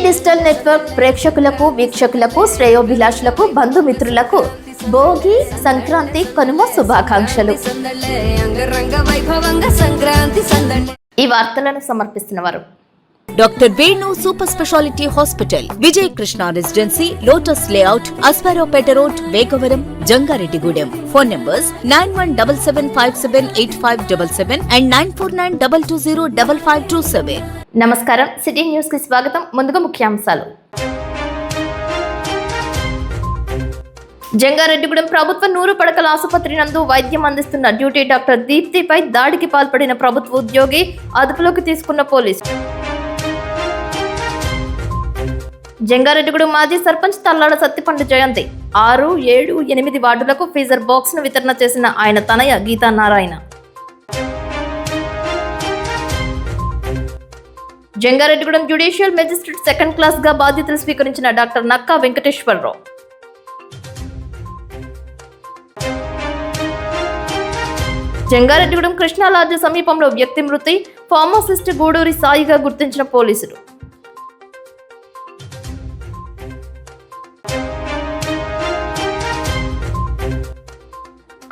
Digital network ప్రేక్షకులకు వీక్షకులకు శ్రేయోభిలాషులకు బంధుమిత్రులకు భోగి సంక్రాంతి కనుమ శుభాకాంక్షలు. ఈ వార్తలను సమర్పిస్తున్నవారు doctor Venu super speciality hospital, Vijaya Krishna residency, lotus layout, Aswaraopeta road, Vegavaram, Jangareddigudem. Phone numbers 9177578577 and 9492205527. నమస్కారం. సిటీ న్యూస్ కి స్వాగతం. ముందుగా ముఖ్యాంశాలు. జంగారెడ్డిగూడెం ప్రభుత్వ 100 పడకల ఆసుపత్రి నందు వైద్యం అందిస్తున్న డ్యూటీ డాక్టర్ దీప్తిపై దాడికి పాల్పడిన ప్రభుత్వ ఉద్యోగి అదుపులోకి తీసుకున్న పోలీసు. జంగారెడ్డిగూడెం మాజీ సర్పంచ్ తల్లాడ సత్తిపండు జయంతి 6, 7, 8 వార్డులకు ఫీజర్ బాక్స్ ను వితరణ చేసిన ఆయన తనయ Geetha Narayana. Jangareddygudem judicial magistrate second class గా బాధ్యతలు స్వీకరించిన డాక్టర్ నక్కా వెంకటేశ్వరరావు. జంగారెడ్డిగూడెం కృష్ణాలాడ్జి సమీపంలో వ్యక్తి మృతి, ఫార్మసిస్ట్ గూడూరి సాయిగా గుర్తించిన పోలీసులు.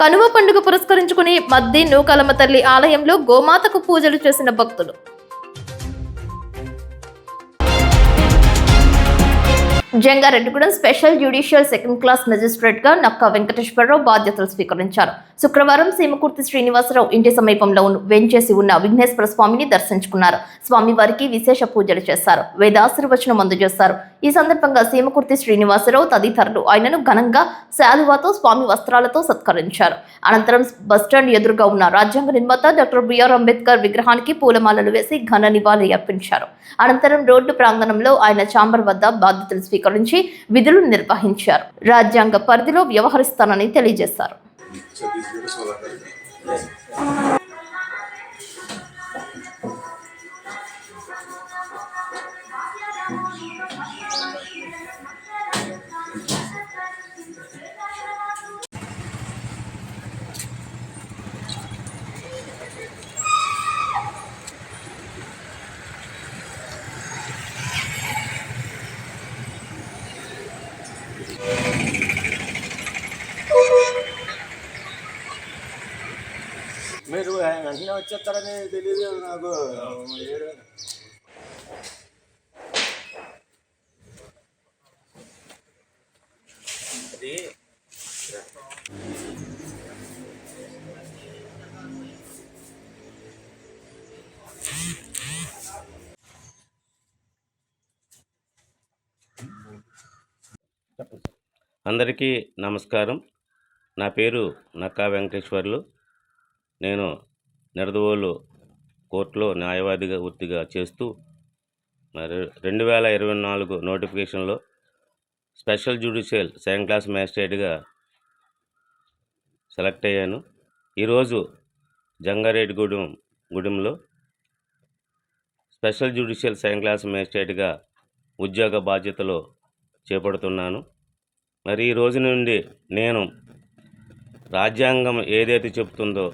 కనుమ పండుగ పురస్కరించుకుని మద్ది నూకాలమ్మ తల్లి ఆలయంలో గోమాతకు పూజలు చేసిన భక్తులు. Jangareddygudem special judicial second class magistrate గా నక్కా వెంకటేశ్వరరావు బాధ్యతలు స్వీకరించారు. శుక్రవారం సీమకుర్తి శ్రీనివాసరావు ఇంటి సమీపంలో వెంచేసి ఉన్న విఘ్నేశ్వర స్వామిని దర్శించుకున్నారు. స్వామివారికి విశేష పూజలు చేశారు. వేదాశీర్వచనం అందజేశారు. ఈ సందర్భంగా సీమకుర్తి శ్రీనివాసరావు తదితరులు ఆయనను ఘనంగా శాలువాతో స్వామి వస్త్రాలతో సత్కరించారు. అనంతరం బస్టాండ్ ఎదురుగా ఉన్న రాజ్యాంగ నిర్మాత డాక్టర్ బిఆర్ అంబేద్కర్ విగ్రహానికి పూలమాలలు వేసి ఘన నివాళి అర్పించారు. అనంతరం రోడ్డు ప్రాంగణంలో ఆయన ఛాంబర్ వద్ద బాధ్యతలు స్వీకరించి విధులు నిర్వహించారు. రాజ్యాంగ పరిధిలో వ్యవహరిస్తానని తెలియజేశారు. మీరు వెంటనే వచ్చేస్తారని తెలియదు నాకు. అందరికీ నమస్కారం. నా పేరు నక్కా వెంకటేశ్వర్లు. నేను నిడదవోలు కోర్టులో న్యాయవాదిగా వృత్తిగా చేస్తూ 2024 నోటిఫికేషన్లో స్పెషల్ జ్యుడిషియల్ సెకండ్ క్లాస్ మ్యాజిస్ట్రేట్గా సెలెక్ట్ అయ్యాను. ఈరోజు జంగారెడ్డిగూడెంలో స్పెషల్ జ్యుడిషియల్ సెకండ్ క్లాస్ మ్యాజిస్ట్రేట్గా ఉద్యోగ బాధ్యతలు చేపడుతున్నాను. మరి ఈ రోజు నుండి నేను రాజ్యాంగం ఏదైతే చెప్తుందో,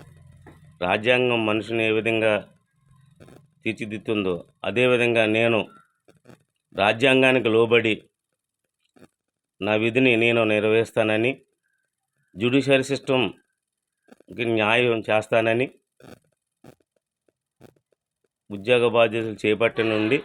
రాజ్యాంగం మనిషిని ఏ విధంగా తీర్చిదిద్దుతుందో అదేవిధంగా నేను రాజ్యాంగానికి లోబడి నా విధిని నేను నెరవేరుస్తానని, జ్యుడిషియరీ సిస్టమ్కి న్యాయం చేస్తానని, ఉద్యోగ బాధ్యతలు చేపట్టిన నుండి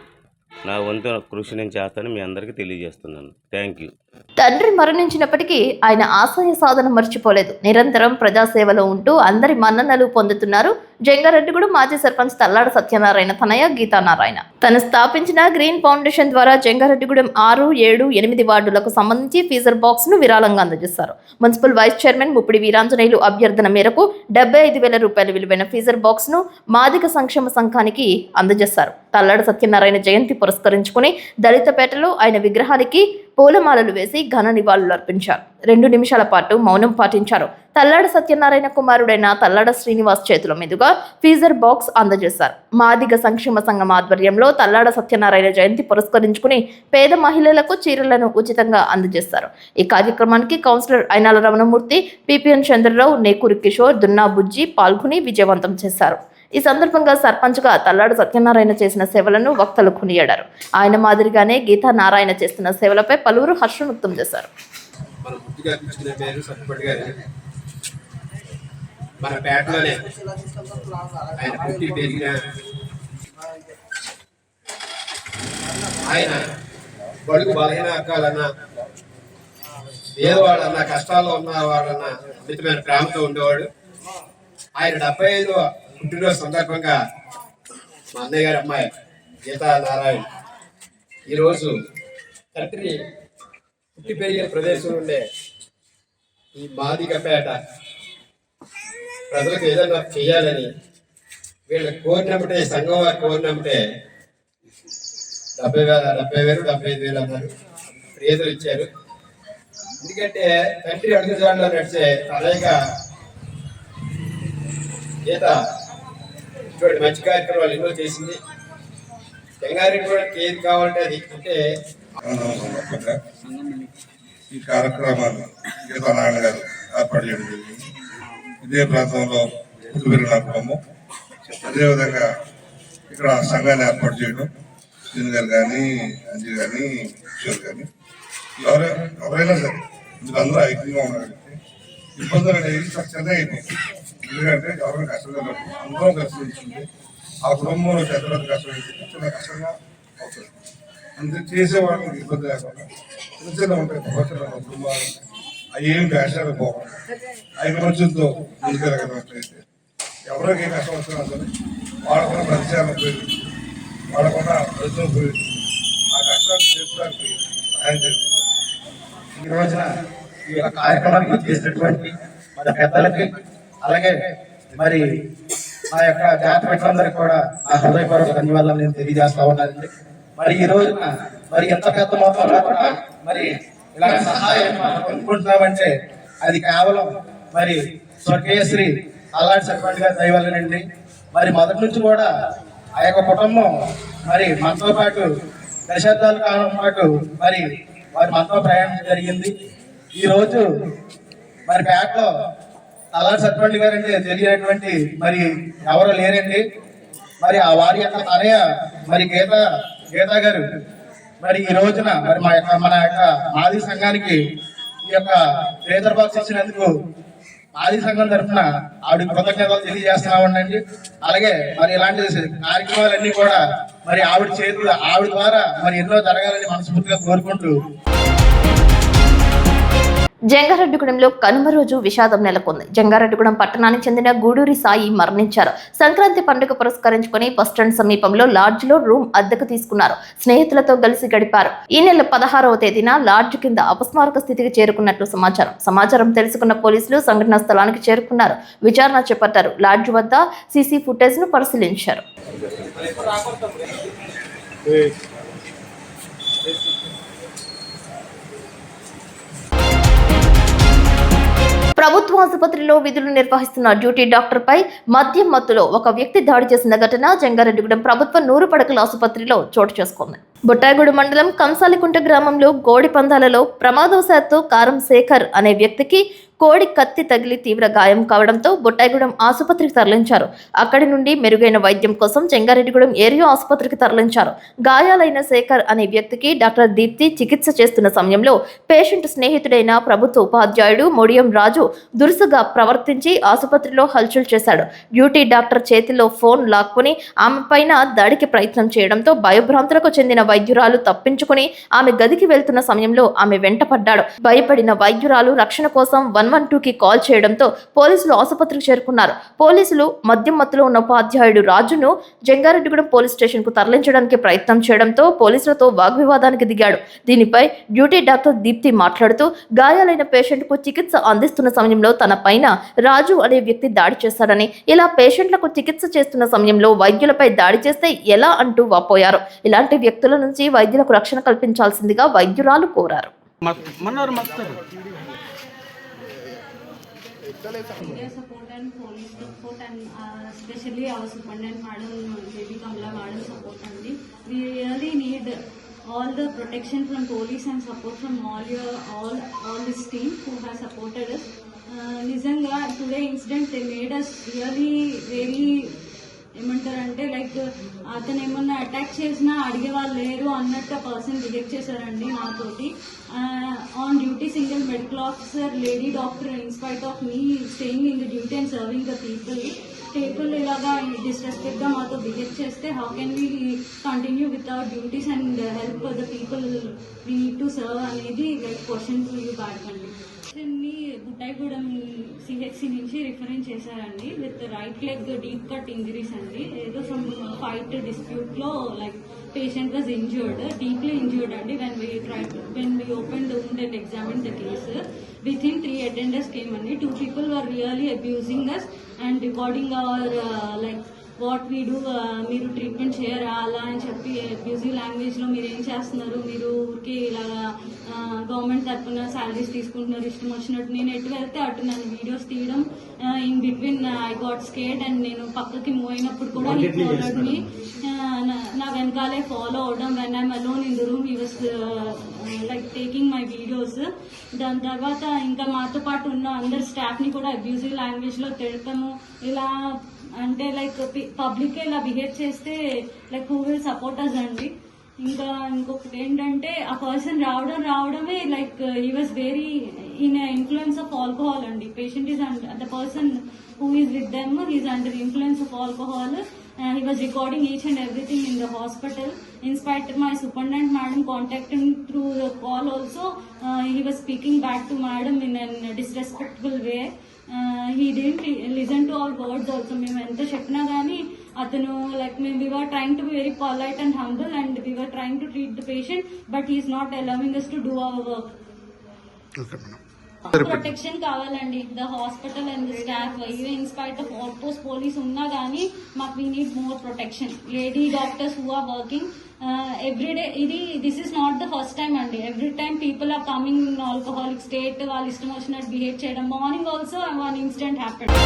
నా వంతు కృషి నేను చేస్తానని మీ అందరికీ తెలియజేస్తున్నాను. Thank you. తండ్రి మరణించినప్పటికీ ఆయన ఆశయ సాధన మర్చిపోలేదు. నిరంతరం ప్రజాసేవలో ఉంటూ అందరి మన్ననలు పొందుతున్నారు జంగారెడ్డిగూడెం మాజీ సర్పంచ్ తల్లాడ సత్యనారాయణ తనయ గీతా నారాయణ. తను స్థాపించిన గ్రీన్ ఫౌండేషన్ ద్వారా జంగారెడ్డిగూడెం 6, 7, 8 వార్డులకు సంబంధించి ఫీజర్ బాక్స్ ను విరాళంగా అందజేశారు. Municipal vice chairman Muppidi Veeranjaneyulu అభ్యర్థన మేరకు 75,000 రూపాయల విలువైన ఫీజర్ బాక్స్ ను మాదిక సంక్షేమ సంఘానికి అందజేశారు. తల్లాడ సత్యనారాయణ జయంతి పురస్కరించుకుని దళితపేటలో ఆయన విగ్రహానికి పూలమాలలు వేసి ఘన నివాళులు అర్పించారు. 2 నిమిషాల పాటు మౌనం పాటించారు. తల్లాడ సత్యనారాయణ కుమారుడైన తల్లాడ శ్రీనివాస్ చేతుల మీదుగా ఫీజర్ బాక్స్ అందజేశారు. మాదిగ సంక్షేమ సంఘం ఆధ్వర్యంలో తల్లాడ సత్యనారాయణ జయంతి పురస్కరించుకుని పేద మహిళలకు చీరలను ఉచితంగా అందజేశారు. ఈ కార్యక్రమానికి కౌన్సిలర్ అయినాల రమణమూర్తి, పిపిఎన్ చంద్రరావు, నేకూరి కిషోర్, దున్నా బుజ్జి పాల్గొని విజయవంతం చేశారు. ఈ సందర్భంగా సర్పంచ్గా తల్లాడు సత్యనారాయణ చేసిన సేవలను వక్తలు కొనియాడారు. ఆయన మాదిరిగానే గీతా నారాయణ చేస్తున్న సేవలపై పలువురు హర్షం వ్యక్తం చేశారు. మన పేటలోనే ఆయన పుట్టి పెరిగిన ఆయన బడుగు బలహీన అక్కాలన్నా పేదవాళ్ళన్నా కష్టాల్లో ఉన్న వాళ్ళన్నా అమితమైన ప్రేమతో ఉండేవాడు. ఆయన 75వ పుట్టినరోజు సందర్భంగా మా అన్నయ్య గారి అమ్మాయి గీతా నారాయణ ఈరోజు తండ్రి పుట్టి పెరిగిన ప్రదేశం ఉండే ఈ మాదిగపేట ప్రజలకు ఏదైనా చేయాలని వీళ్ళు కోరినప్పుడే సంఘం వారు కోరినప్పుడే 75,000 అన్నారు. ప్రియతలు ఇచ్చారు. ఎందుకంటే తండ్రి అడుగుజాడలో నడిచే అలాగా గీత ఇటువంటి మంచి కార్యక్రమాలు ఎన్నో చేసింది. జంగారెడ్డి కూడా ఏది కావాలంటే అది అంటే ఈ కార్యక్రమాలు గీతా నారాయణ గారు ఏర్పాటు చేయడం జరిగింది. ఇదే ప్రాంతంలో పుట్టుబెరిగినాము. అదేవిధంగా ఇక్కడ సంఘాన్ని ఏర్పాటు చేయడం శ్రీని గారు కానీ అంజీ కానీ కిషోర్ కానీ ఎవరైనా సరే ఇందుకు అందరూ ఐక్యంగా ఉండగలిగితే ఇబ్బందులు అనేవి చిన్నగా అయిపోతుంది. ఎందుకంటే ఎవరైనా కష్టంగా అందరం కష్టం ఇచ్చింది ఆ కుటుంబంలో పెద్ద కష్టం ఇచ్చింది చిన్న కష్టంగా అవుతుంది. అందుకే చేసేవాళ్ళకి ఇబ్బంది లేకుండా చిన్న చిన్న ఉంటాయి కుటుంబాలు అవి ఏం వేషాలు పోకుండా ఐకమత్యంతో ముందుకెళ్ళగలిగినట్లయితే ఎవరికి ఏ కష్టం వచ్చినా సరే వాడకుండా పరిచయాలు ఉపయోగించి వాడకుండా ప్రజలు ఉపయోగించి ఆ కష్టాన్ని చేసుకోవడానికి సహాయం చేస్తున్నారు. ఈ రోజున ఈ యొక్క కార్యక్రమానికి చేసినటువంటి మన పెద్దలకి అలాగే మరి మా యొక్క జాతి మిత్రులందరికీ కూడా నా హృదయపూర్వక ధన్యవాదాలు నేను తెలియజేస్తా ఉన్నానండి. మరి ఈ రోజున మరి ఎంత పెద్ద మొత్తంలో కూడా మరి ఇలాంటి సహాయం మనం పొందుకుంటున్నామంటే అది కేవలం మరి స్వర్గీయశ్రీ అల్లాడి సర్పంచ్ గారి దయవల్లనండి. మరి మొదటి నుంచి కూడా ఆ యొక్క కుటుంబం మరి మనతో పాటు దశాబ్దాల కాలం పాటు మరి వారి మనతో ప్రయాణం జరిగింది. ఈ రోజు మరి పేటలో అల్లాడి సర్పంచ్ గారు అంటే తెలియనటువంటి మరి ఎవరు లేరండి. మరి ఆ వారి యొక్క తనయ మరి గీతా గారు మరి ఈ రోజున మరి మన యొక్క మాది సంఘానికి ఈ యొక్క పేదల బాక్స్ ఇచ్చినందుకు మాది సంఘం తరఫున ఆవిడ కృతజ్ఞతలు తెలియజేస్తున్నామండి. అలాగే మరి ఇలాంటి కార్యక్రమాలన్నీ కూడా మరి ఆవిడ ద్వారా మరి ఎన్నో జరగాలని మనస్ఫూర్తిగా కోరుకుంటూ జంగారెడ్డిగూడెంలో కనుమ రోజు విషాదం నెలకొంది. జంగారెడ్డిగూడెం పట్టణానికి చెందిన గూడూరి సాయి మరణించారు. సంక్రాంతి పండుగ పురస్కరించుకుని బస్టాండ్ సమీపంలో లాడ్జ్లో రూమ్ అద్దెకు తీసుకున్నారు. స్నేహితులతో కలిసి గడిపారు. ఈ నెల 16వ తేదీన లాడ్జ్ కింద అపస్మారక స్థితికి చేరుకున్నట్లు సమాచారం తెలుసుకున్న పోలీసులు సంఘటనా స్థలానికి చేరుకున్నారు. విచారణ చేపట్టారు. లాడ్జ్ వద్ద సీసీ ఫుటేజ్ ను పరిశీలించారు. ప్రభుత్వ ఆసుపత్రిలో విధులు నిర్వహిస్తున్న డ్యూటీ డాక్టర్పై మద్యం మత్తులో ఒక వ్యక్తి దాడి చేసిన ఘటన జంగారెడ్డిగూడెం ప్రభుత్వ 100 పడకల ఆసుపత్రిలో చోటు చేసుకుంది. బుట్టాయిగూడు మండలం కంసాలికుంట గ్రామంలో గోడి పందాలలో ప్రమాదవశాత్తు కారం శేఖర్ అనే వ్యక్తికి కోడి కత్తి తగిలి తీవ్ర గాయం కావడంతో బుట్టాయిగూడెం ఆసుపత్రికి తరలించారు. అక్కడి నుండి మెరుగైన వైద్యం కోసం జంగారెడ్డిగూడెం ఏరియా ఆసుపత్రికి తరలించారు. గాయాలైన శేఖర్ అనే వ్యక్తికి డాక్టర్ దీప్తి చికిత్స చేస్తున్న సమయంలో పేషెంట్ స్నేహితుడైన ప్రభుత్వ ఉపాధ్యాయుడు మొడియం రాజు దురుసుగా ప్రవర్తించి ఆసుపత్రిలో హల్చల్ చేశాడు. డ్యూటీ డాక్టర్ చేతిలో ఫోన్ లాక్కుని ఆమె పైన దాడికి ప్రయత్నం చేయడంతో భయభ్రాంతులకు చెందిన వైద్యురాలు తప్పించుకుని ఆమె గదికి వెళ్తున్న సమయంలో ఆమె వెంట పడ్డాడు. భయపడిన వైద్యురాలు రక్షణ కోసం 112కి కాల్ చేయడంతో పోలీసులు ఆసుపత్రికి చేరుకున్నారు. పోలీసులు మద్యం మత్తులో ఉన్న ఉపాధ్యాయుడు రాజును జంగారెడ్డిగూడెం పోలీస్ స్టేషన్ కు తరలించడానికి ప్రయత్నం చేయడంతో పోలీసులతో వాగ్వివాదానికి దిగాడు. దీనిపై డ్యూటీ డాక్టర్ దీప్తి మాట్లాడుతూ గాయాలైన పేషెంట్ కు చికిత్స అందిస్తున్న సమయంలో తన పైన రాజు అనే వ్యక్తి దాడి చేశాడని, ఇలా పేషెంట్లకు చికిత్స చేస్తున్న సమయంలో వైద్యులపై దాడి చేస్తే ఎలా అంటూ వాపోయారు. ఇలాంటి వ్యక్తుల నుంచి వైద్యులకు రక్షణ కల్పించాల్సిందిగా వైద్యురాలు కోరారు. Media support and police support and especially our superintendent madam Devi Kamala madam support only. We really need all the protection from police and support from all this team who has supported us. Nizanga today incident they made us really very అతను ఏమన్నా attack చేసినా అడిగే వాళ్ళు లేరు అన్నట్టు ఆ person reject చేశారండి నాతోటి. On duty single medical officer lady doctor in spite of me staying in the duty and serving the people ఇలాగా డిస్రెస్పెక్ట్గా మాతో బిహేవ్ చేస్తే how can we continue with our duties and help the people we need to serve అనేది like question to you back అండి. Buttayagudem CHC నుంచి reference చేశారండి with right leg deep cut injuries అండి. ఏదో సమ్ ఫైట్ డిస్ప్యూట్లో like patient was injured, deeply injured అండి. when we opened the wound and examined the case, within 3 attenders came అండి. 2 people were really abusing us and recording our like what we do, మీరు treatment చేయరా అలా అని చెప్పి abusive లాంగ్వేజ్లో మీరు ఏం చేస్తున్నారు, మీరు ఊరికే ఇలాగా గవర్నమెంట్ తరఫున శాలరీస్ తీసుకుంటున్నారు ఇష్టం వచ్చినట్టు. నేను ఎటు వెళ్తే అటు నన్ను వీడియోస్ తీయడం, in between I got scared and నేను పక్కకి మూవ్ అయినప్పుడు కూడా హీ ఫాలోడ్ మీ, నా వెనకాలే ఫాలో అవడం. When I'm alone in the room he was like taking my videos. దాని తర్వాత ఇంకా మాతో పాటు ఉన్న అందరు స్టాఫ్ని కూడా అబ్యూజివ్ లాంగ్వేజ్లో తిడతాము. ఇలా అంటే లైక్ పబ్లిక్ ఇలా బిహేవ్ చేస్తే like who will support us అండి. ఇంకా ఇంకొకటి ఏంటంటే ఆ పర్సన్ రావడమే like he was very in influence of alcohol అండి. Patient is the person who is with them is under influence of alcohol. He was recording each and everything in the hospital. In spite of my superintendent madam contacting through the call also, he was speaking back to madam in a disrespectful way. He didn't listen to our words also. మేము ఎంత చెప్పినా కానీ అతను like we were trying to be very polite and humble and we were trying to treat the patient, but he is not allowing us to do our work. Protection కావాలండి the hospital and the staff. In spite of outpost police ఉన్నా కానీ మాకు we need more protection. Lady doctors who are working everyday, this is not the first time అండి. Every time people are coming in alcoholic state, వాళ్ళు ఇష్టం వచ్చినట్టు behave చేయడం. Morning also one incident happened.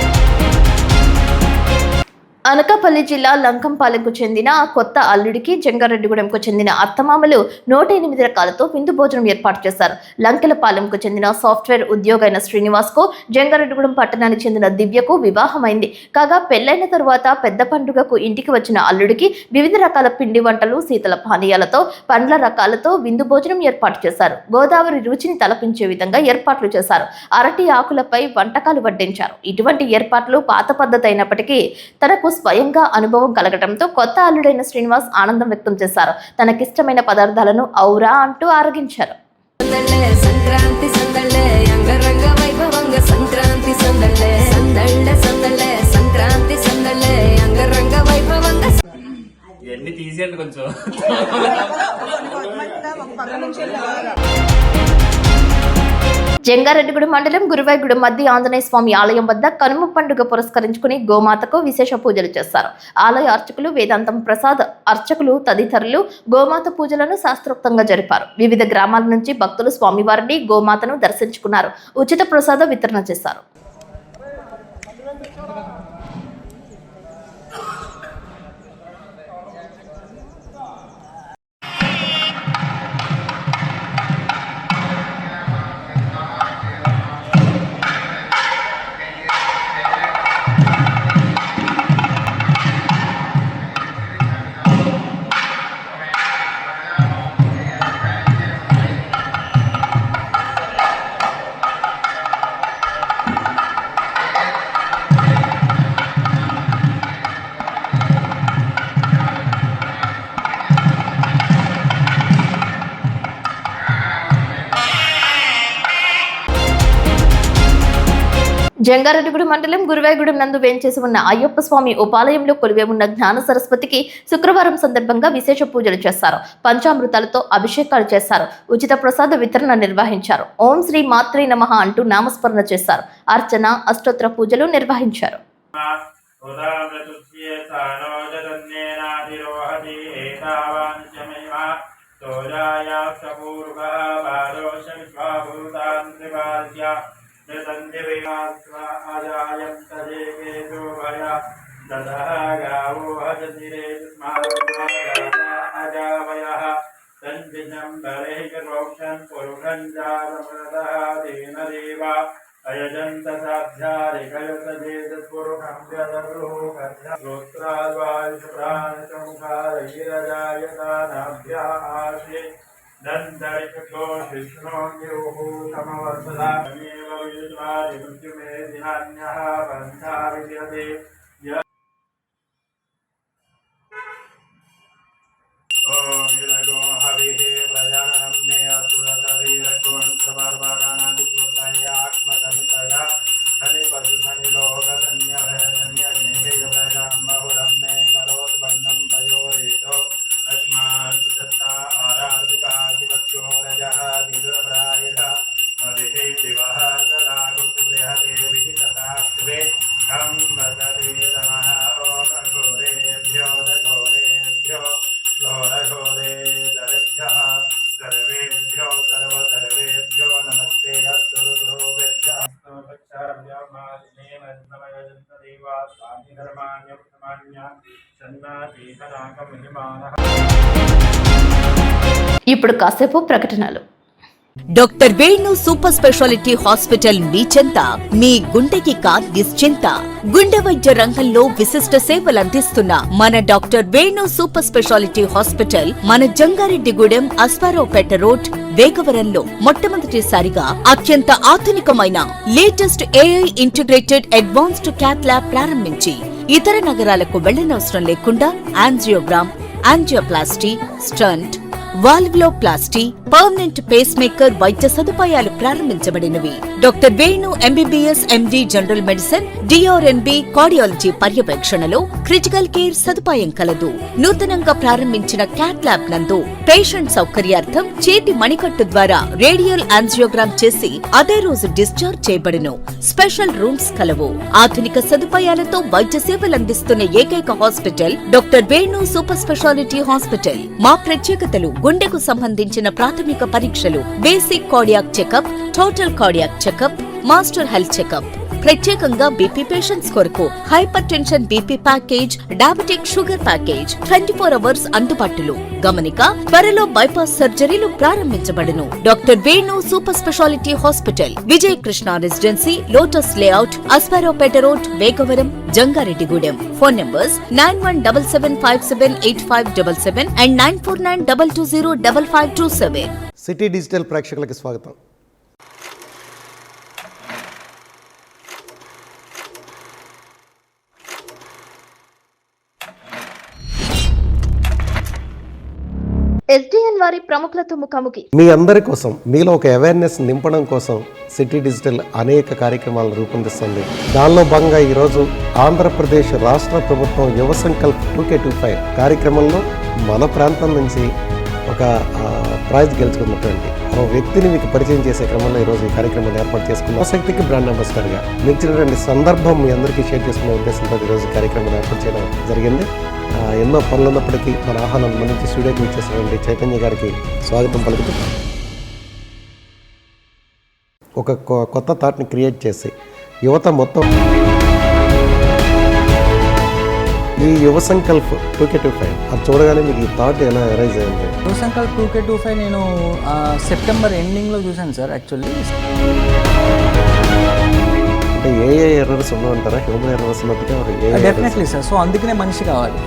Anakapalli జిల్లా లంకంపాలెంకు చెందిన కొత్త అల్లుడికి జంగారెడ్డిగూడెంకు చెందిన అత్తమామలు 108 రకాలతో విందు భోజనం ఏర్పాటు చేశారు. లంకెలపాలెంకు చెందిన సాఫ్ట్వేర్ ఉద్యోగైన శ్రీనివాస్కు జంగారెడ్డిగూడెం పట్టణానికి చెందిన దివ్యకు వివాహమైంది. కాగా పెళ్లైన తరువాత పెద్ద పండుగకు ఇంటికి వచ్చిన అల్లుడికి వివిధ రకాల పిండి వంటలు, శీతల పానీయాలతో, పండ్ల రకాలతో విందు భోజనం ఏర్పాటు చేశారు. గోదావరి రుచిని తలపించే విధంగా ఏర్పాట్లు చేశారు. అరటి ఆకులపై వంటకాలు వడ్డించారు. ఇటువంటి ఏర్పాట్లు పాత పద్ధతి అయినప్పటికీ తనకు స్వయంగా అనుభవం కలగడంతో కొత్త అల్లుడైన శ్రీనివాస్ ఆనందం వ్యక్తం చేశారు. తనకిష్టమైన పదార్థాలను ఔరా అంటూ ఆరగించారు. సంక్రాంతి సందళ్ళే అంగరంగ వైభవంగ సంక్రాంతి సందళ్ళే సందళ్ళే సందళ్ళే సంక్రాంతి సందళ్ళే అంగరంగ వైభవంగ. ఇవన్నీ తీసేయండి కొంచెం. జంగారెడ్డిగూడెం మండలం గురువాయిగూడెం మధ్య ఆంజనేయ స్వామి ఆలయం వద్ద కనుమ పండుగ పురస్కరించుకుని గోమాతకు విశేష పూజలు చేశారు. ఆలయ అర్చకులు వేదాంతం ప్రసాద్ అర్చకులు తదితరులు గోమాత పూజలను శాస్త్రోక్తంగా జరిపారు. వివిధ గ్రామాల నుంచి భక్తులు స్వామివారిని గోమాతను దర్శించుకున్నారు. ఉచిత ప్రసాద వితరణ చేశారు. జంగారెడ్డిగూడెం మండలం గురువాయిగూడెం నందు వేంచేసి ఉన్న అయ్యప్ప స్వామి ఉపాలయంలో కొలువే ఉన్న జ్ఞాన సరస్వతికి శుక్రవారం సందర్భంగా విశేష పూజలు చేశారు. పంచామృతాలతో అభిషేకాలు చేశారు. ఉచిత ప్రసాద వితరణ నిర్వహించారు. ఓం శ్రీ మాత్రే నమః అంటూ నామస్మరణ చేశారు. అర్చన, అష్టోత్తర పూజలు నిర్వహించారు. అయజంత సాధ్యారికయతజేతత్పురుషం శ్రోత్రాద్వాయుప్రాణముఖారయిరజాయతానాభ్యాశే దంతరిక్షో శిష్ణోగ్యుః సమవర్తదామేవ విద్వాది మృత్యుమేధినాన్యః పంథా విద్యతే ఓం నిరగో హవిః ప్రజానం మే అసురతవీరకోన్ ప్రవర్వాగానాదిత్వతయాత్మతమితయా ధని పశు ధని లోక ధన్య ధన్య దేహ ప్రజాం బహుళం మే కరోత్ బంధం తయోరేతో తస్మాత్ దత్తా ఆరాధికా శివచోరజః విదురప్రాయః హవిః శివః తదాగుప్త బృహతే విదితతాత్వే కం వదతే నమః ఓం ఘోరేభ్యో ఘోరేభ్యో घोरघोरेतरेभ्यः सर्वेभ्यो सर्वसर्वेभ्यो नमस्ते अस्तु गुरुभ्यः भक्षाभ्यामादिने मन्नमयजन्तदेवा स्वामि धर्माण्यप्रमाण्या सन्नातीतनाकमहिमानः। ఇప్పుడు కాసేపు ప్రకటనలు. Doctor Venu super speciality hospital మీ చెంత. మీ గుండెకి నిశ్చింత. గుండె వైద్య రంగంలో విశిష్ట సేవలు అందిస్తున్న మన doctor Venu super speciality hospital మన జంగారెడ్డిగూడెం అస్పారావుపేట రోడ్ వేగవరంలో మొట్టమొదటిసారిగా అత్యంత ఆధునికమైన latest AI integrated advanced cath lab ప్రారంభించి ఇతర నగరాలకు వెళ్లనవసరం లేకుండా angiogram, angioplasty, stent, valvuloplasty, permanent pacemaker వైద్య సదుపాయాలు ప్రారంభించబడినవి. Doctor Venu MBBS MD general medicine, DrNB cardiology పర్యవేక్షణలో క్రిటికల్ కేర్ సదుపాయం కలదు. నూతనంగా ప్రారంభించిన క్యాట్ ల్యాబ్ నందు పేషెంట్ సౌకర్యార్థం చేతి మణికట్టు ద్వారా రేడియల్ యాంజియోగ్రామ్ చేసి అదే రోజు డిశ్చార్జ్ చేయబడును. స్పెషల్ రూమ్స్ కలవు. ఆధునిక సదుపాయాలతో వైద్య సేవలు అందిస్తున్న ఏకైక hospital doctor Venu super speciality hospital. మా ప్రత్యేకతలు: గుండెకు సంబంధించిన ప్రాథమిక పరీక్షలు, basic cardiac checkup, total cardiac checkup, master health checkup. ప్రత్యేకంగా బీపీ పేషెంట్స్ కొరకు hypertension BP package, diabetic sugar package 24 hours అందుబాటులో. గమనిక: త్వరలో బైపాస్ సర్జరీలు ప్రారంభించబడును. Doctor Venu super speciality hospital, Vijaya Krishna residency, lotus layout, Aswaraopeta road, Vegavaram, Jangareddigudem. Phone numbers 9177578577 and 9492205527. City digital ప్రేక్షకులకి స్వాగతం. SDN వారి ప్రముఖులతో ముఖాముఖి. మీ అందరి కోసం, మీలో ఒక అవేర్నెస్ నింపడం కోసం సిటీ డిజిటల్ అనేక కార్యక్రమాలను రూపొందిస్తుంది. దానిలో భాగంగా ఈరోజు ఆంధ్రప్రదేశ్ రాష్ట్ర ప్రభుత్వం యువ సంకల్ప్ 2K25 కార్యక్రమంలో మన ప్రాంతం నుంచి ఒక ప్రైజ్ గెలుచుకున్నటువంటి ఒక వ్యక్తిని మీకు పరిచయం చేసే క్రమంలో ఈరోజు ఈ కార్యక్రమాన్ని ఏర్పాటు చేసుకున్నాం. శక్తికి బ్రాండ్ అంబాసిడర్గా నిలిచినటువంటి సందర్భం మీ అందరికీ షేర్ చేసుకునే ఉద్దేశంతో ఈరోజు కార్యక్రమాన్ని ఏర్పాటు చేయడం జరిగింది. ఎన్నో పనులు ఉన్నప్పటికీ మన ఆహ్వానం మన్నించి స్టూడియోకి ఇచ్చేసినటువంటి చైతన్య గారికి స్వాగతం పలుకుతూ ఒక కొత్త థాట్ని క్రియేట్ చేసి యువత మొత్తం ఈ యువ సంకల్ప్ 2K25 అది చూడగానే మీకు ఈ థాట్ ఎలా అరైజ్ అయింది? యువ సంకల్ప్ 2K25 నేను సెప్టెంబర్ ఎండింగ్లో చూశాను సార్. యాక్చువల్లీ అంటే ఏ ఎర్రర్స్ ఉండవంటారా? హ్యూమన్ ఎర్రర్స్ ఉన్నట్టుగా డెఫినెట్లీ సార్. సో అందుకనే మనిషి కావాలి.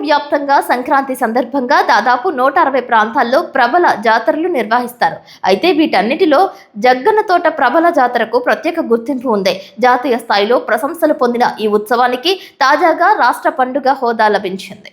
వ్యాప్తంగా సంక్రాంతి సందర్భంగా దాదాపు 160 ప్రాంతాల్లో ప్రబల జాతరలు నిర్వహిస్తారు. అయితే వీటన్నిటిలో జగ్గన్న తోట ప్రబల జాతరకు ప్రత్యేక గుర్తింపు ఉంది. జాతీయ స్థాయిలో ప్రశంసలు పొందిన ఈ ఉత్సవానికి తాజాగా రాష్ట్ర పండుగ హోదా లభించింది.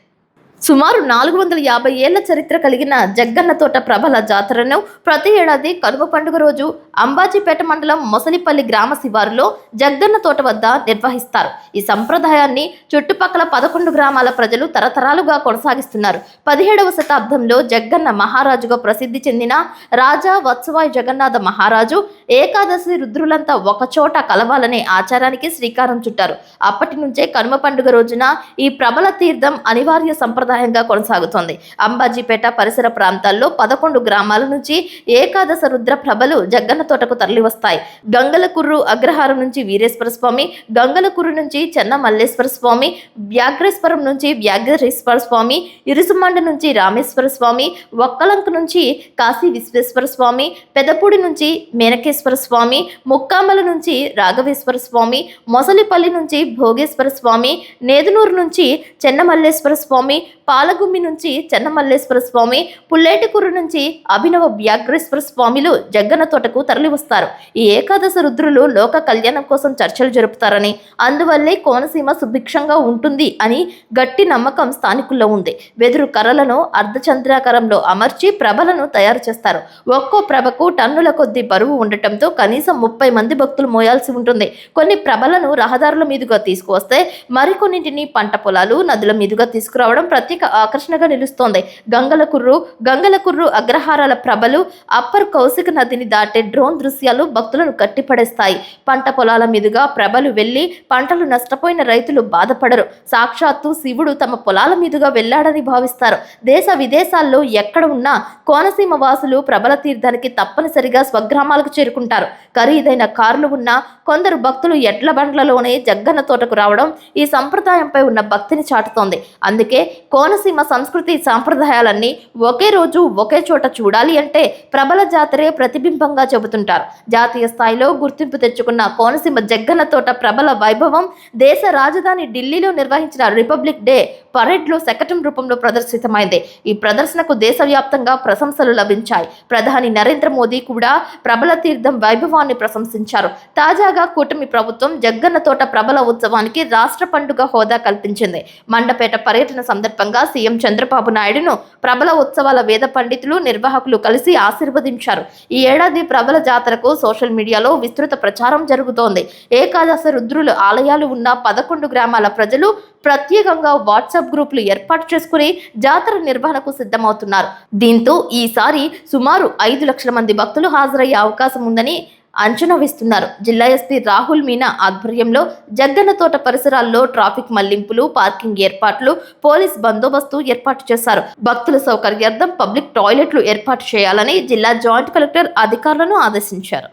సుమారు 450 ఏళ్ల చరిత్ర కలిగిన జగ్గన్న తోట ప్రబల జాతరను ప్రతి ఏడాది కనుమ పండుగ రోజు అంబాజీపేట మండలం మొసలిపల్లి గ్రామ శివారులో జగ్గన్న తోట వద్ద నిర్వహిస్తారు. ఈ సంప్రదాయాన్ని చుట్టుపక్కల 11 గ్రామాల ప్రజలు తరతరాలుగా కొనసాగిస్తున్నారు. 17వ శతాబ్దంలో జగ్గన్న మహారాజుగా ప్రసిద్ధి చెందిన రాజా వత్సవాయి జగన్నాథ మహారాజు ఏకాదశి రుద్రులంతా ఒకచోట కలవాలనే ఆచారానికి శ్రీకారం చుట్టారు. అప్పటి నుంచే కనుమ పండుగ రోజున ఈ ప్రబల తీర్థం అనివార్య సంప్రదాయంగా కొనసాగుతోంది. అంబాజీపేట పరిసర ప్రాంతాల్లో 11 గ్రామాల నుంచి ఏకాదశ రుద్ర ప్రభలు జగ్గన్న తోటకు తరలివస్తాయి. గంగలకుర్రు అగ్రహారం నుంచి వీరేశ్వర స్వామి, గంగలకుర్రు నుంచి చెన్న మల్లేశ్వర స్వామి, వ్యాఘ్రేశ్వరం నుంచి వ్యాఘ్రేశ్వర స్వామి, ఇరుసుమండ నుంచి రామేశ్వర స్వామి, ఒక్కలంక నుంచి కాశీ విశ్వేశ్వర స్వామి, పెదపూడి నుంచి మేనకేశ్వర స్వామి, ముక్కామల నుంచి రాఘవేశ్వర స్వామి, మొసలిపల్లి నుంచి భోగేశ్వర స్వామి, నేదునూరు నుంచి చెన్నమల్లేశ్వర స్వామి, పాలగుమ్మి నుంచి చెన్నమల్లేశ్వర స్వామి, పుల్లేటికుర్రు నుంచి అభినవ వ్యాఘ్రేశ్వర స్వామిలు జగ్గన్న తోటకు తరలివస్తారు. ఈ ఏకాదశ రుద్రులు లోక కళ్యాణం కోసం చర్చలు జరుపుతారని, అందువల్లే కోనసీమ సుభిక్షంగా ఉంటుంది అని గట్టి నమ్మకం స్థానికుల్లో ఉంది. వెదురు కర్రలను అర్ధచంద్రాకారంలో అమర్చి ప్రభలను తయారు చేస్తారు. ఒక్కో ప్రభకు టన్నుల కొద్ది బరువు ఉండటంతో కనీసం 30 మంది భక్తులు మోయాల్సి ఉంటుంది. కొన్ని ప్రభలను రహదారుల మీదుగా తీసుకువస్తే మరికొన్నింటిని పంట పొలాలు, నదుల మీదుగా తీసుకురావడం ప్రత్యేక ఆకర్షణగా నిలుస్తోంది. గంగలకుర్రు అగ్రహారాల ప్రభలు అప్పర్ కౌశిక నదిని దాటే డ్రోన్ దృశ్యాలు భక్తులను కట్టిపడేస్తాయి. పంట పొలాల మీదుగా ప్రభలు వెళ్లి పంటలు నష్టపోయిన రైతులు బాధపడరు. సాక్షాత్తు శివుడు తమ పొలాల మీదుగా వెళ్లాడని భావిస్తారు. దేశ విదేశాల్లో ఎక్కడ ఉన్నా కోనసీమ వాసులు ప్రబల తీర్థానికి తప్పనిసరిగా స్వగ్రామాలకు చేరుకుంటారు. ఖరీదైన కార్లు ఉన్నా కొందరు భక్తులు ఎడ్ల బండ్లలోనే జగ్గన్న తోటకు రావడం ఈ సంప్రదాయంపై ఉన్న భక్తిని చాటుతోంది. అందుకే కోనసీమ సంస్కృతి సాంప్రదాయాలన్నీ ఒకే రోజు ఒకే చోట చూడాలి అంటే ప్రబల జాతరే ప్రతిబింబంగా చెబుతుంటారు. జాతీయ స్థాయిలో గుర్తింపు తెచ్చుకున్న కోనసీమ జగ్గన్న తోట ప్రబల వైభవం దేశ రాజధాని ఢిల్లీలో నిర్వహించిన రిపబ్లిక్ డే పరేడ్లో శకటం రూపంలో ప్రదర్శితమైంది. ఈ ప్రదర్శనకు దేశవ్యాప్తంగా ప్రశంసలు లభించాయి. ప్రధాని నరేంద్ర మోదీ కూడా ప్రబల తీర్థం వైభవాన్ని ప్రశంసించారు. తాజాగా కూటమి ప్రభుత్వం జగ్గన్న తోట ప్రబల ఉత్సవానికి రాష్ట్ర పండుగ హోదా కల్పించింది. మండపేట పర్యటన సందర్భంగా సీఎం చంద్రబాబు నాయుడును ప్రబల ఉత్సవాల వేద పండితులు, నిర్వాహకులు కలిసి ఆశీర్వదించారు. ఈ ఏడాది ప్రబల జాతరకు సోషల్ మీడియాలో విస్తృత ప్రచారం జరుగుతోంది. ఏకాదశ రుద్రులు ఆలయాలు ఉన్న 11 గ్రామాల ప్రజలు ప్రత్యేకంగా వాట్సాప్ గ్రూపులు ఏర్పాటు చేసుకుని జాతర నిర్వహణకు సిద్ధమవుతున్నారు. దీంతో ఈసారి సుమారు 5 లక్షల మంది భక్తులు హాజరయ్యే అవకాశం ఉందని అంచనా వేస్తున్నారు. జిల్లా ఎస్పీ రాహుల్ మీనా ఆధ్వర్యంలో జగ్గన్న తోట పరిసరాల్లో ట్రాఫిక్ మళ్లింపులు, పార్కింగ్ ఏర్పాట్లు, పోలీస్ బందోబస్తు ఏర్పాటు చేశారు. భక్తుల సౌకర్యార్థం పబ్లిక్ టాయిలెట్లు ఏర్పాటు చేయాలని జిల్లా జాయింట్ కలెక్టర్ అధికారులను ఆదేశించారు.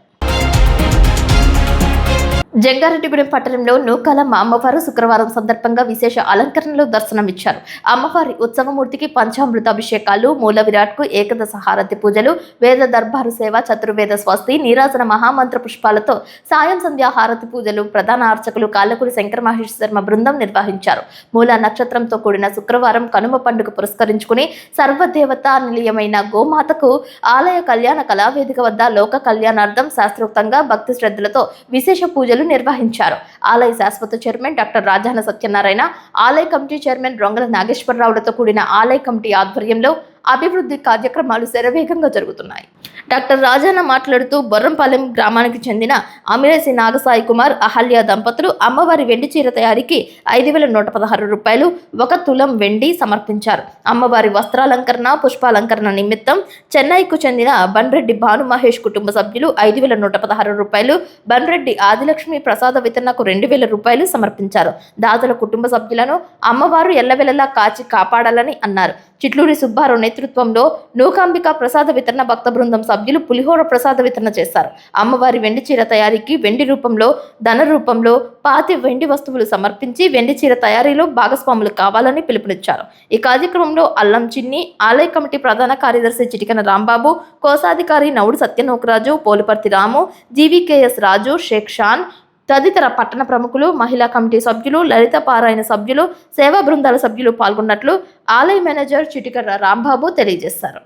జంగారెడ్డిగూడెం పట్టణంలో నూకాలమ్మ అమ్మవారు శుక్రవారం సందర్భంగా విశేష అలంకరణలో దర్శనమిచ్చారు. అమ్మవారి ఉత్సవమూర్తికి పంచామృత అభిషేకాలు, మూల విరాట్కు ఏకదశ హారతి పూజలు, వేద దర్బారు సేవ, చతుర్వేద స్వస్తి, నీరాజన మహామంత్ర పుష్పాలతో సాయం సంధ్యా హారతి పూజలు ప్రధాన అర్చకులు కాళ్ళకూరి శంకర మహేష్ శర్మ బృందం నిర్వహించారు. మూల నక్షత్రంతో కూడిన శుక్రవారం కనుమ పండుగ పురస్కరించుకుని సర్వదేవతా నిలయమైన గోమాతకు ఆలయ కళ్యాణ కళావేదిక వద్ద లోక కళ్యాణార్థం శాస్త్రోక్తంగా భక్తి శ్రద్ధలతో విశేష పూజలు నిర్వహించారు. ఆలయ శాశ్వత చైర్మన్ డాక్టర్ రాజాన సత్యనారాయణ, ఆలయ కమిటీ చైర్మన్ రొంగల నాగేశ్వరరావులతో కూడిన ఆలయ కమిటీ ఆధ్వర్యంలో అభివృద్ధి కార్యక్రమాలు శరవేగంగా జరుగుతున్నాయి. డాక్టర్ రాజాన మాట్లాడుతూ బొర్రంపాలెం గ్రామానికి చెందిన అమిరేసి నాగసాయి కుమార్, అహల్య దంపతులు అమ్మవారి వెండి చీర తయారీకి 5,116 రూపాయలు, 1 తులం వెండి సమర్పించారు. అమ్మవారి వస్త్రాలంకరణ, పుష్పాలంకరణ నిమిత్తం చెన్నైకు చెందిన బన్రెడ్డి భాను మహేష్ కుటుంబ సభ్యులు 5,116 రూపాయలు, బన్రెడ్డి ఆదిలక్ష్మి ప్రసాద వితరణకు 2,000 రూపాయలు సమర్పించారు. దాతల కుటుంబ సభ్యులను అమ్మవారు ఎల్లవెల్లలా కాచి కాపాడాలని అన్నారు. చిట్లూరి సుబ్బారావు నేతృత్వంలో నూకాంబిక ప్రసాద వితరణ భక్త బృందం సభ్యులు పులిహోర ప్రసాద వితరణ చేశారు. అమ్మవారి వెండి చీర తయారీకి వెండి రూపంలో, ధన రూపంలో పాతి వెండి వస్తువులు సమర్పించి వెండి చీర తయారీలో భాగస్వాములు కావాలని పిలుపునిచ్చారు. ఈ కార్యక్రమంలో అల్లం చిన్ని, ఆలయ కమిటీ ప్రధాన కార్యదర్శి చిటికన రాంబాబు, కోశాధికారి నౌడు సత్యనోకరాజు, పోలుపర్తి రాము, జీవీకేఎస్ రాజు, షేక్ షాన్ తదితర పట్టణ ప్రముఖులు, మహిళా కమిటీ సభ్యులు, లలిత పారాయణ సభ్యులు, సేవా బృందాల సభ్యులు పాల్గొన్నట్లు ఆలయ మేనేజర్ చిటికర రాంబాబు తెలియజేశారు.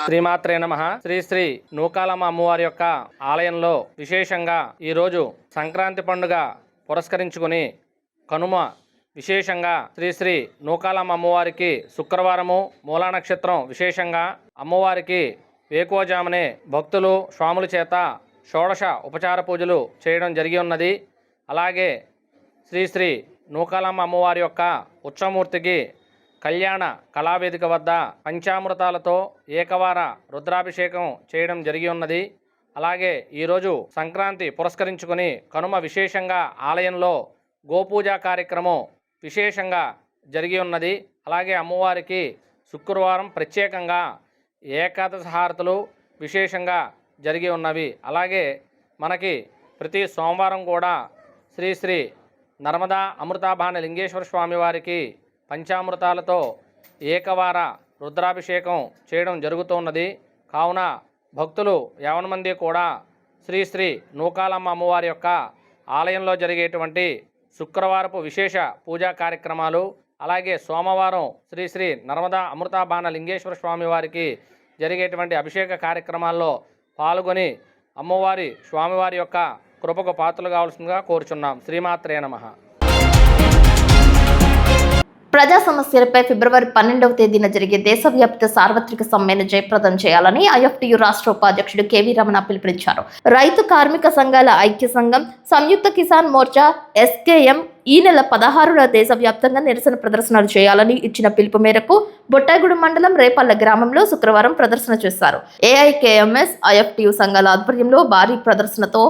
శ్రీమాత్రే నమః. శ్రీ నూకాలమ్మ అమ్మవారి యొక్క ఆలయంలో విశేషంగా ఈరోజు సంక్రాంతి పండుగ పురస్కరించుకుని కనుమ విశేషంగా శ్రీ శ్రీ నూకాలమ్మ అమ్మవారికి శుక్రవారము మూలా నక్షత్రం విశేషంగా అమ్మవారికి వేకువజామునే భక్తులు స్వాముల చేత షోడశ ఉపచార పూజలు చేయడం జరిగి ఉన్నది. అలాగే శ్రీ శ్రీ నూకాలమ్మ అమ్మవారి యొక్క ఉత్సవమూర్తికి కళ్యాణ కళావేదిక వద్ద పంచామృతాలతో ఏకవార రుద్రాభిషేకం చేయడం జరిగి ఉన్నది. అలాగే ఈరోజు సంక్రాంతి పురస్కరించుకొని కనుమ విశేషంగా ఆలయంలో గోపూజా కార్యక్రమం విశేషంగా జరిగి ఉన్నది. అలాగే అమ్మవారికి శుక్రవారం ప్రత్యేకంగా ఏకాదశ హారతులు విశేషంగా జరిగి ఉన్నవి. అలాగే మనకి ప్రతి సోమవారం కూడా శ్రీ శ్రీ నర్మదా అమృతాభాన లింగేశ్వర స్వామి వారికి పంచామృతాలతో ఏకవార రుద్రాభిషేకం చేయడం జరుగుతున్నది. కావున భక్తులు యావన మంది కూడా శ్రీ శ్రీ నూకాలమ్మ అమ్మవారి యొక్క ఆలయంలో జరిగేటువంటి శుక్రవారపు విశేష పూజా కార్యక్రమాలు, అలాగే సోమవారం శ్రీ శ్రీ నర్మదా అమృతాభాన లింగేశ్వర స్వామి వారికి జరిగేటువంటి అభిషేక కార్యక్రమాల్లో పాల్గొని అమ్మవారి స్వామివారి యొక్క కృపకు పాత్రలు కావాల్సిందిగా కోరుచున్నాం. శ్రీమాత్రే నమః. ప్రజా సమస్యలపై ఫిబ్రవరి 12వ తేదీన జరిగే దేశవ్యాప్త సార్వత్రిక సమ్మెను జయప్రదం చేయాలని ఐఎఫ్టియు రాష్ట్ర ఉపాధ్యక్షుడు కేవీ రమణ పిలుపునిచ్చారు. రైతు కార్మిక సంఘాల ఐక్య సంఘం, సంయుక్త కిసాన్ మోర్చా, ఎస్కేఎం ఈ నెల 16న దేశవ్యాప్తంగా నిరసన ప్రదర్శనలు చేయాలని ఇచ్చిన పిలుపు మేరకు బొట్టాయిగూడెం మండలం రేపల్ల గ్రామంలో శుక్రవారం ప్రదర్శన చేశారు. ఏఐకేఎంఎస్, ఐఎఫ్టియు సంఘాల ఆధ్వర్యంలో భారీ ప్రదర్శనతో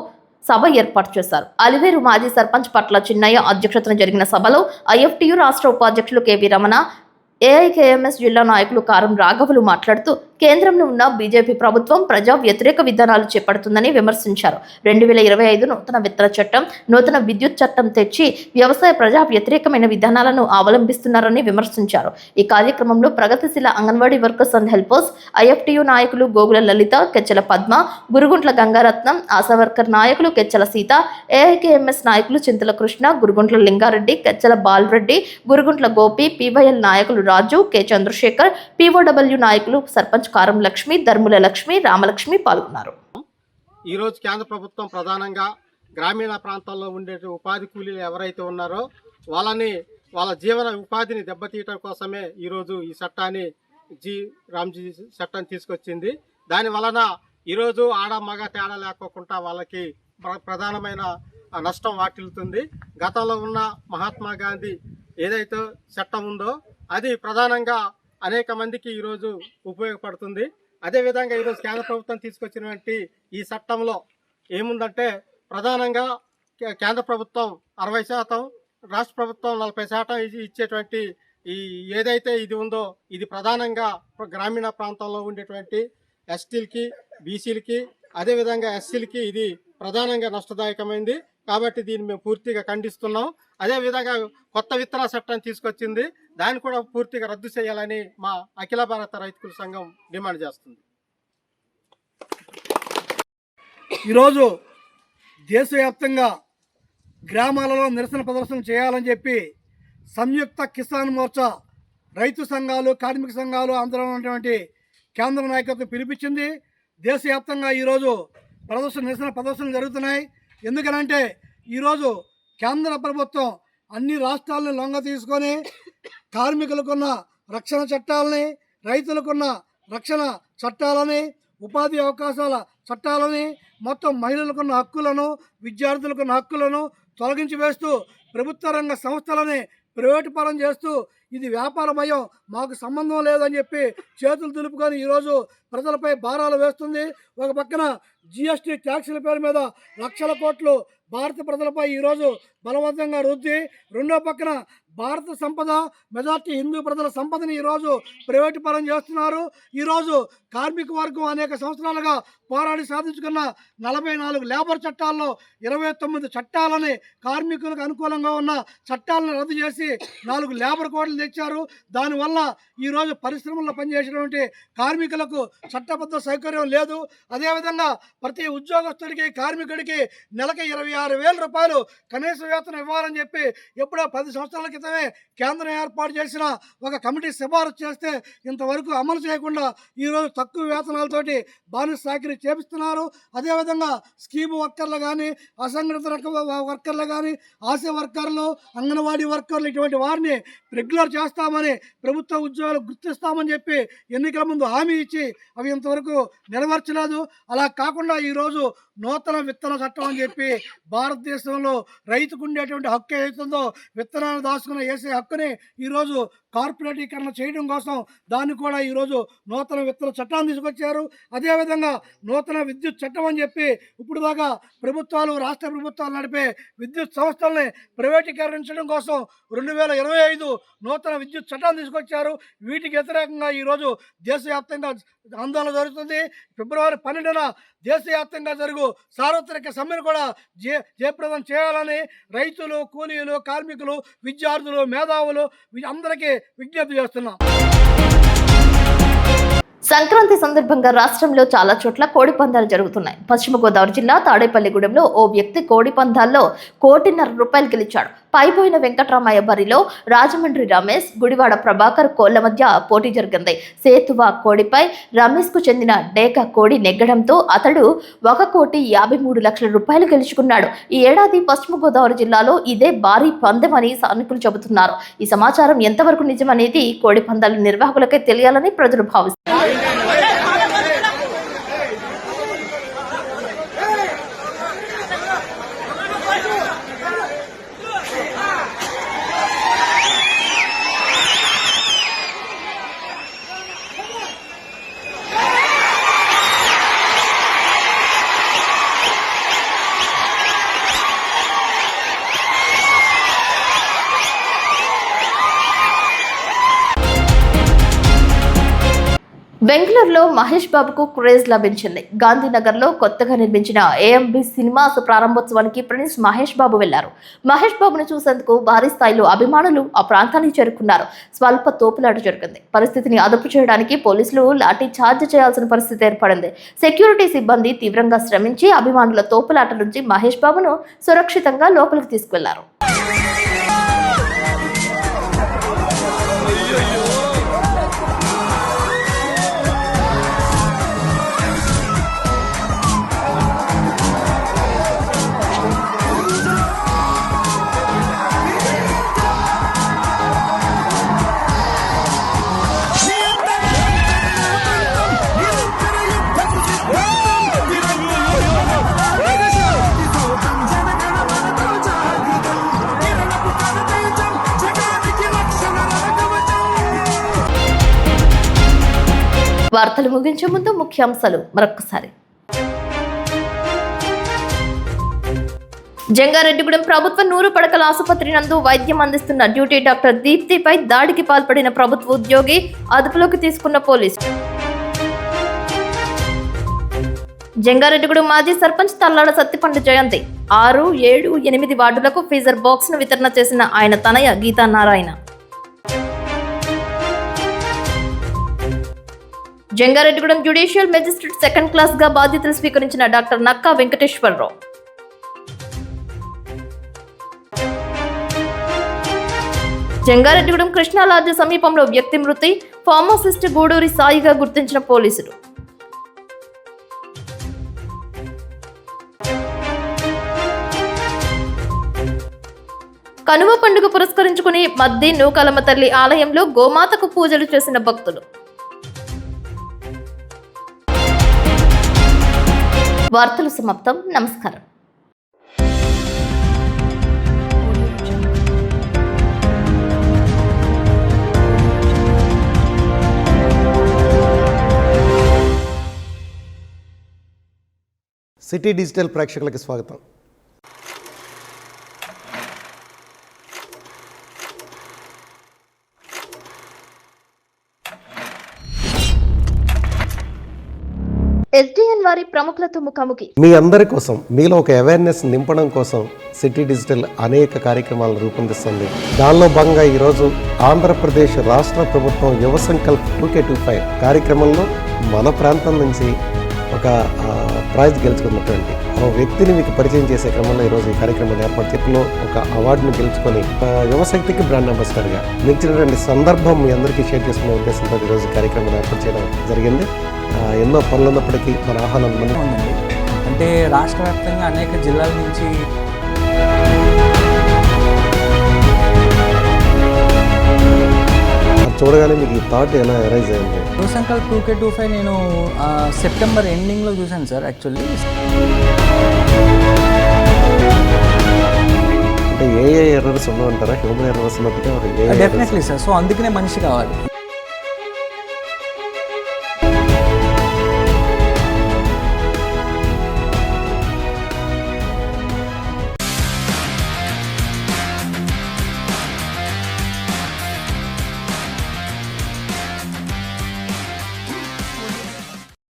సభ ఏర్పాటు చేశారు. అలివేరు మాజీ సర్పంచ్ పట్ల చిన్నయ్య అధ్యక్షతన జరిగిన సభలో ఐఎఫ్టియు రాష్ట్ర ఉపాధ్యక్షులు కేవీ రమణ, ఏఐకేఎంఎస్ జిల్లా నాయకులు కారం రాఘవులు మాట్లాడుతూ కేంద్రంలో ఉన్న బీజేపీ ప్రభుత్వం ప్రజా వ్యతిరేక విధానాలు చేపడుతుందని విమర్శించారు. 2025 నూతన విత్తన చట్టం, నూతన విద్యుత్ చట్టం తెచ్చి వ్యవసాయ ప్రజా వ్యతిరేకమైన విధానాలను అవలంబిస్తున్నారని విమర్శించారు. ఈ కార్యక్రమంలో ప్రగతిశీల anganwadi workers and helpers, IFTU నాయకులు గోగుల లలిత, కెచ్చల పద్మ, గురుగుంట్ల గంగారత్నం, ఆశా వర్కర్ నాయకులు కెచ్చల సీత, ఏఐకేఎంఎస్ నాయకులు చింతల కృష్ణ, గురుగుంట్ల లింగారెడ్డి, కెచ్చల బాలరెడ్డి, గురుగుంట్ల గోపి, పీవైఎల్ నాయకులు రాజు, కె చంద్రశేఖర్, పీఓడబ్ల్యూ నాయకులు సర్పంచ్ కారం లక్ష్మి, ధర్ముల లక్ష్మి, రామలక్ష్మి పాల్గొన్నారు. ఈరోజు కేంద్ర ప్రభుత్వం ప్రధానంగా గ్రామీణ ప్రాంతాల్లో ఉండే ఉపాధి కూలీలు ఎవరైతే ఉన్నారో వాళ్ళ జీవన ఉపాధిని దెబ్బతీయటం కోసమే ఈరోజు ఈ చట్టాన్ని రామ్జీ చట్టాన్ని తీసుకొచ్చింది. దాని వలన ఈరోజు ఆడ మగ తేడా లేకోకుండా వాళ్ళకి ప్రధానమైన నష్టం వాటిల్లుతుంది. గతంలో ఉన్న మహాత్మా గాంధీ ఏదైతే చట్టం ఉందో అది ప్రధానంగా అనేక మందికి ఈరోజు ఉపయోగపడుతుంది. అదేవిధంగా ఈరోజు కేంద్ర ప్రభుత్వం తీసుకొచ్చినటువంటి ఈ చట్టంలో ఏముందంటే ప్రధానంగా కేంద్ర ప్రభుత్వం 60%, రాష్ట్ర ప్రభుత్వం 40% ఇచ్చేటువంటి ఈ ఏదైతే ఇది ఉందో ఇది ప్రధానంగా గ్రామీణ ప్రాంతాల్లో ఉండేటువంటి ఎస్టీలకి, బీసీలకి, అదేవిధంగా ఎస్సీలకి ఇది ప్రధానంగా నష్టదాయకమైంది. కాబట్టి దీన్ని మేము పూర్తిగా ఖండిస్తున్నాం. అదేవిధంగా కొత్త విత్తన చట్టాన్ని తీసుకొచ్చింది, దాన్ని కూడా పూర్తిగా రద్దు చేయాలని మా అఖిల భారత రైతుల సంఘం డిమాండ్ చేస్తుంది. ఈరోజు దేశవ్యాప్తంగా గ్రామాలలో నిరసన ప్రదర్శన చేయాలని చెప్పి సంయుక్త కిసాన్ మోర్చా, రైతు సంఘాలు, కార్మిక సంఘాలు ఆందోళన ఉన్నటువంటి కేంద్ర నాయకత్వం పిలిపించింది. దేశవ్యాప్తంగా ఈరోజు నిరసన ప్రదర్శనలు జరుగుతున్నాయి. ఎందుకనంటే ఈరోజు కేంద్ర ప్రభుత్వం అన్ని రాష్ట్రాలను లొంగ తీసుకొని కార్మికులకున్న రక్షణ చట్టాలని, రైతులకున్న రక్షణ చట్టాలని, ఉపాధి అవకాశాల చట్టాలని, మొత్తం మహిళలకున్న హక్కులను, విద్యార్థులకున్న హక్కులను తొలగించి వేస్తూ ప్రభుత్వ రంగ సంస్థలని ప్రైవేటు పరం చేస్తూ ఇది వ్యాపారమయం, మాకు సంబంధం లేదని చెప్పి చేతులు దులుపుకొని ఈరోజు ప్రజలపై భారాలు వేస్తుంది. ఒక పక్కన జిఎస్టీ ట్యాక్సుల పేరు మీద లక్షల కోట్లు భారత ప్రజలపై ఈరోజు బలవంతంగా రుద్ది, రెండో పక్కన భారత సంపద, మెజార్టీ హిందూ ప్రజల సంపదని ఈరోజు ప్రైవేటు పరం చేస్తున్నారు. ఈరోజు కార్మిక వర్గం అనేక సంవత్సరాలుగా పోరాడి సాధించుకున్న 44 లేబర్ చట్టాల్లో 29 చట్టాలని, కార్మికులకు అనుకూలంగా ఉన్న చట్టాలను రద్దు చేసి 4 లేబర్ కోడ్లు తెచ్చారు. దానివల్ల ఈరోజు పరిశ్రమల్లో పనిచేసేటువంటి కార్మికులకు చట్టబద్ధ సౌకర్యం లేదు. అదేవిధంగా ప్రతి ఉద్యోగస్తుడికి, కార్మికుడికి నెలకి 26,000 రూపాయలు కనీస వేతనం ఇవ్వాలని చెప్పి ఎప్పుడో 10 సంవత్సరాల క్రితం క్రితమే కేంద్రం ఏర్పాటు చేసిన ఒక కమిటీ సిఫారసు చేస్తే ఇంతవరకు అమలు చేయకుండా ఈరోజు తక్కువ వేతనాలతోటి బానిస చాకిరీ చేపిస్తున్నారు. అదేవిధంగా స్కీమ్ వర్కర్లు కానీ, అసంఘటిత వర్కర్లు కానీ, ఆశా వర్కర్లు, అంగన్వాడీ వర్కర్లు ఇటువంటి వారిని రెగ్యులర్ చేస్తామని, ప్రభుత్వ ఉద్యోగాలు గుర్తిస్తామని చెప్పి ఎన్నికల ముందు హామీ ఇచ్చి అవి ఇంతవరకు నెరవేర్చలేదు. అలా కాకుండా ఈరోజు నూతన విత్తన చట్టం అని చెప్పి భారతదేశంలో రైతుకు ఉండేటువంటి హక్కు ఏదైతుందో విత్తనాలు దాచుకుని వేసే హక్కుని ఈరోజు కార్పొరేటీకరణ చేయడం కోసం దాన్ని కూడా ఈరోజు నూతన విత్తన చట్టాన్ని తీసుకొచ్చారు. అదేవిధంగా నూతన విద్యుత్ చట్టం అని చెప్పి ఇప్పుడు దాకా ప్రభుత్వాలు, రాష్ట్ర ప్రభుత్వాలు నడిపే విద్యుత్ సంస్థల్ని ప్రైవేటీకరించడం కోసం 2025 నూతన విద్యుత్ చట్టాన్ని తీసుకొచ్చారు. వీటికి వ్యతిరేకంగా ఈరోజు దేశవ్యాప్తంగా ఆందోళన జరుగుతుంది. ఫిబ్రవరి 12న దేశవ్యాప్తంగా జరుగు సార్వత్రిక సమ్మెను కూడా జయప్రదం చేయాలని రైతులు, కూలీలు, కార్మికులు, విద్యార్థులు, మేధావులు అందరికీ విజ్ఞప్తి చేస్తున్నాం. సంక్రాంతి సందర్భంగా రాష్ట్రంలో చాలా చోట్ల కోడి పందాలు జరుగుతున్నాయి. పశ్చిమ గోదావరి జిల్లా తాడేపల్లిగూడెంలో ఓ వ్యక్తి కోడి పందాల్లో ₹1.5 గెలిచాడు. పైపోయిన వెంకటరామయ్య బరిలో రాజమండ్రి రమేష్, గుడివాడ ప్రభాకర్ కోళ్ల మధ్య పోటీ జరిగింది. సేతువా కోడిపై రమేష్ కు చెందిన డేకా కోడి నెగ్గడంతో అతడు ₹1,53,00,000 గెలుచుకున్నాడు. ఈ ఏడాది పశ్చిమ గోదావరి జిల్లాలో ఇదే భారీ పందెమని స్థానికులు చెబుతున్నారు. ఈ సమాచారం ఎంతవరకు నిజమనేది కోడి పందాల నిర్వాహకులకే తెలియాలని ప్రజలు భావిస్తున్నారు. బెంగళూరులో మహేష్ బాబుకు క్రేజ్ లభించింది. గాంధీనగర్లో కొత్తగా నిర్మించిన AMB సినిమాస్ ప్రారంభోత్సవానికి ప్రిన్స్ మహేష్ బాబు వెళ్లారు. మహేష్ బాబును చూసేందుకు భారీ స్థాయిలో అభిమానులు ఆ ప్రాంతానికి చేరుకున్నారు. స్వల్ప తోపులాట జరిగింది. పరిస్థితిని అదుపు చేయడానికి పోలీసులు లాఠీ చార్జ్ చేయాల్సిన పరిస్థితి ఏర్పడింది. సెక్యూరిటీ సిబ్బంది తీవ్రంగా శ్రమించి అభిమానుల తోపులాట నుంచి మహేష్ బాబును సురక్షితంగా లోపలికి తీసుకెళ్లారు. వార్తలు ముగించే ముందు ముఖ్యాంశాలు మరొకసారి. జంగారెడ్డిగూడెం ప్రభుత్వ 100 పడకల ఆసుపత్రి నందు వైద్యం అందిస్తున్న డ్యూటీ డాక్టర్ దీప్తిపై దాడికి పాల్పడిన ప్రభుత్వ ఉద్యోగి అదుపులోకి తీసుకున్న పోలీసులు. జంగారెడ్డిగూడెం మాజీ సర్పంచ్ తల్లాడ సత్తిపండు జయంతి 6, 7, 8 వార్డులకు ఫీజర్ బాక్స్ ను వితరణ చేసిన ఆయన తనయ Geetanarayana. Jangareddigudem judicial magistrate 2nd class గా బాధ్యతలు స్వీకరించిన డాక్టర్ నక్కా వెంకటేశ్వరరావు. జంగారెడ్డిగూడెం కృష్ణా లాడ్జ్ సమీపంలో వ్యక్తి మృతి, ఫార్మసిస్ట్ గూడూరి సాయిగా గుర్తించిన పోలీసులు. కనుమ పండుగ పురస్కరించుకుని మద్ది నూకాలమ్మ తల్లి ఆలయంలో గోమాతకు పూజలు చేసిన భక్తులు. వార్తలు సమాప్తం. నమస్కారం. సిటీ డిజిటల్ ప్రేక్షకులకి స్వాగతం. SDN వారి ప్రముఖులతో ముఖాముఖి. మీ అందరి కోసం, మీలో ఒక అవేర్నెస్ నింపడం కోసం సిటీ డిజిటల్ అనేక కార్యక్రమాలను రూపొందిస్తుంది. దానిలో భాగంగా ఈరోజు ఆంధ్రప్రదేశ్ రాష్ట్ర ప్రభుత్వం యువ సంకల్ప్ 2K25 కార్యక్రమంలో మన ప్రాంతం నుంచి ఒక ప్రైజ్ గెలుచుకున్నటువంటి వ్యక్తిని మీకు పరిచయం చేసే క్రమంలో ఈరోజు ఈ కార్యక్రమాన్ని ఏర్పాటు చెప్పిలో ఒక అవార్డును గెలుచుకొని యువశక్తికి బ్రాండ్ అంబాసిడర్గా మించినటువంటి సందర్భం మీ అందరికీ షేర్ చేసుకునే ఉద్దేశంతో ఈరోజు కార్యక్రమాన్ని ఏర్పాటు చేయడం జరిగింది. ఎన్నో పనులు ఉన్నప్పటికీ మన ఆహ్వానం ఉందండి. అంటే రాష్ట్ర వ్యాప్తంగా అనేక జిల్లాల నుంచి చూడగానే మీకు ఈ థాట్ ఎలా అరైజ్ అయింది? యువ సంకల్ప్ 2K25 నేను సెప్టెంబర్ ఎండింగ్లో చూశాను సార్. యాక్చువల్లీ అంటే ఏ ఎర్రర్స్ ఉండవంటారా? హ్యూమన్ ఎర్రర్స్ ఉన్నట్టుగా డెఫినెట్లీ సార్. సో అందుకనే మనిషి కావాలి.